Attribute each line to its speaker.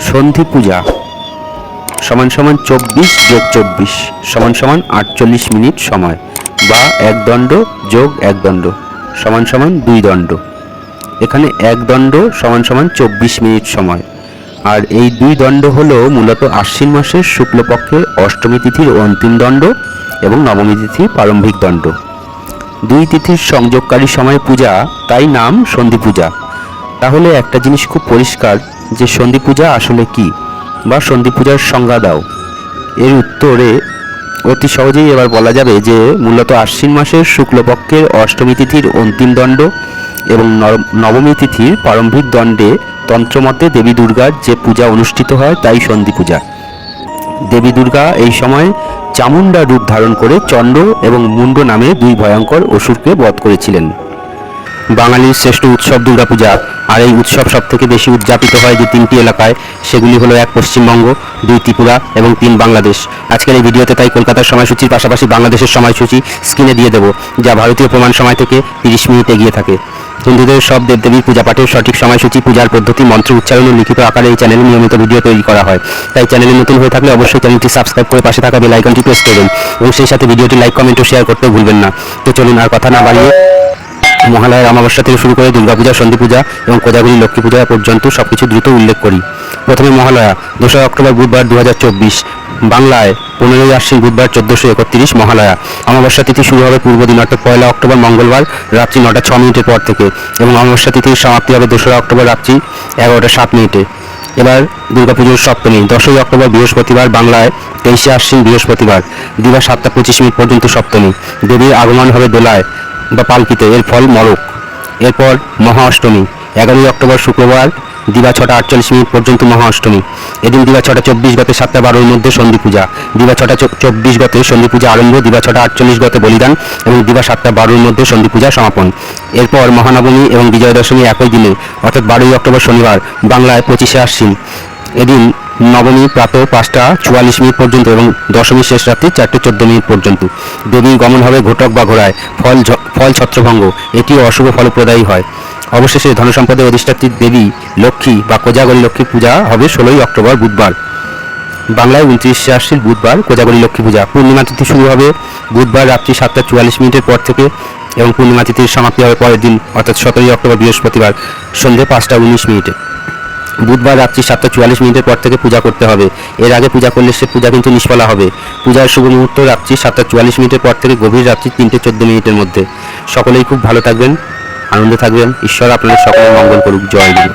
Speaker 1: সন্ধি পূজা সমান সমান 24 যোগ 24 সমান সমান 48 মিনিট সময়, বা এক দণ্ড যোগ এক দণ্ড সমান সমান 2 দণ্ড। এখানে এক দণ্ড সমান সমান 24 মিনিট সময়, আর এই 2 দণ্ড হলো মূলত আশ্বিন মাসের শুক্লপক্ষের অষ্টমী তিথির অন্তিম দণ্ড এবং নবমী তিথির প্রারম্ভিক দণ্ড। 2 তিথির সংযোগকারী সময় পূজা, তাই নাম সন্ধি পূজা। তাহলে একটা জিনিস খুব পরিষ্কার যে সন্ধি পূজা আসলে কি, বা সন্ধি পূজার সংজ্ঞা দাও। এর উত্তরে অতি সহজেই এবার বলা যাবে যে মূলত আশ্বিন মাসের শুক্লপক্ষের অষ্টমী তিথির অন্তিম দণ্ড এবং নবমী তিথির প্রারম্ভিক দণ্ডে তন্ত্রমতে দেবী দুর্গার যে পূজা অনুষ্ঠিত হয় তাই সন্ধি পূজা। দেবী দুর্গা এই সময় চামুণ্ডা রূপ ধারণ করে চণ্ড এবং মুণ্ড নামে 2 ভয়ঙ্কর অসুরকে বধ করেছিলেন। বাঙালির শ্রেষ্ঠ উৎসব দুর্গাপূজা, আর এই উৎসব সবথেকে বেশি উদযাপিত হয় যে 3টি এলাকায়, সেগুলি হলো 1 পশ্চিমবঙ্গ, 2 ত্রিপুরা এবং 3 বাংলাদেশ। আজকের এই ভিডিওতে তাই কলকাতার সময়সূচির পাশাপাশি বাংলাদেশের সময়সূচি স্ক্রিনে দিয়ে দেবো, যা ভারতীয় প্রমাণ সময় থেকে 30 মিনিট এগিয়ে থাকে। হিন্দুদের সব দেবদেবীর পূজা পাঠের সঠিক সময়সূচি, পূজার পদ্ধতি, মন্ত্র উচ্চারণ ও লিখিত আকারে এই চ্যানেলে নিয়মিত ভিডিও তৈরি করা হয়। তাই চ্যানেলে নতুন হয়ে থাকলে অবশ্যই চ্যানেলটি সাবস্ক্রাইব করে পাশে থাকা বেল আইকনটি প্রেস করবেন এবং সেই সাথে ভিডিওটি লাইক, কমেন্ট ও শেয়ার করতে ভুলবেন না। তো চলুন আর কথা না বাড়িয়ে মহালয়ার অমাবস্যা থেকে শুরু করে দুর্গাপূজা, সন্ধি পূজা এবং কোজাগরী লক্ষ্মী পূজা পর্যন্ত সবকিছু দ্রুত উল্লেখ করি। প্রথমে মহালয়া, 2 অক্টোবর বুধবার 2024, বাংলায় 15 আশ্বিন বুধবার 1431 মহালয়া। অমাবস্যা তিথি শুরু হবে পূর্ব দিন অর্থাৎ 1 অক্টোবর মঙ্গলবার রাত্রি 9টা 6 মিনিটের পর থেকে, এবং অমাবস্যা তিথির সমাপ্তি হবে 2 অক্টোবর রাত্রি 11টা 7 মিনিটে। এবার দুর্গাপুজোর সপ্তমী, 10 অক্টোবর বৃহস্পতিবার, বাংলায় 23 আশ্বিন বৃহস্পতিবার, দিবা 7টা 25 মিনিট পর্যন্ত সপ্তমী। দেবীর আগমন হবে দোলায় বা পালকিতে, এর ফল মরক। এরপর মহা অষ্টমী, 11 অক্টোবর শুক্রবার, দিবা 6টা 48 মিনিট পর্যন্ত মহা অষ্টমী। এদিন দিবা 6টা 24 গতে 7টা 12-এর মধ্যে সন্ধি পূজা। দিবা 6টা 24 গতে সন্ধি পূজা আরম্ভ, দিবা 6টা 48 গতে বলিদান এবং দিবা 7টা 12-এর মধ্যে সন্ধি পূজা সমাপন। এরপর মহানবমী এবং বিজয়া দশমী একই দিনে অর্থাৎ 12 অক্টোবর শনিবার, বাংলায় 25 আশ্বিন। এদিন নবমী প্রাতঃ 5টা 44 মিনিট পর্যন্ত এবং দশমী শেষ রাত্রি 4টে 14 মিনিট পর্যন্ত। দেবীর গমন হবে ঘটক বা ঘোড়ায়, ফল ছত্রভঙ্গ, এটিও অশুভ ফলপ্রদায়ী হয়। অবশেষে ধনসম্পদের অধিষ্ঠাত্রী দেবী লক্ষ্মী বা কোজাগরী লক্ষ্মী পূজা হবে 16 অক্টোবর বুধবার, বাংলায় 29 আশ্বিন বুধবার কোজাগরী লক্ষ্মী পূজা। পূর্ণিমা তিথি শুরু হবে বুধবার রাত্রি 7টা 44 মিনিটের পর থেকে এবং পূর্ণিমা তিথির সমাপ্তি হবে পরের দিন অর্থাৎ 17 অক্টোবর বৃহস্পতিবার সন্ধ্যে 5টা 19 মিনিটে। বুধবার রাত্রি 7টা 44 মিনিটের পর থেকে পূজা করতে হবে, এর আগে পূজা করলে সে পূজা কিন্তু নিষ্ফলা হবে। পূজার শুভ মুহূর্ত রাত্রি 7টা 44 মিনিটের পর থেকে গভীর রাত্রি 3টে 14 মিনিটের মধ্যে। সকলেই খুব ভালো থাকবেন, আনন্দে থাকবেন। ঈশ্বর আপনাদের সকলের মঙ্গল করুক। জয় গুরু।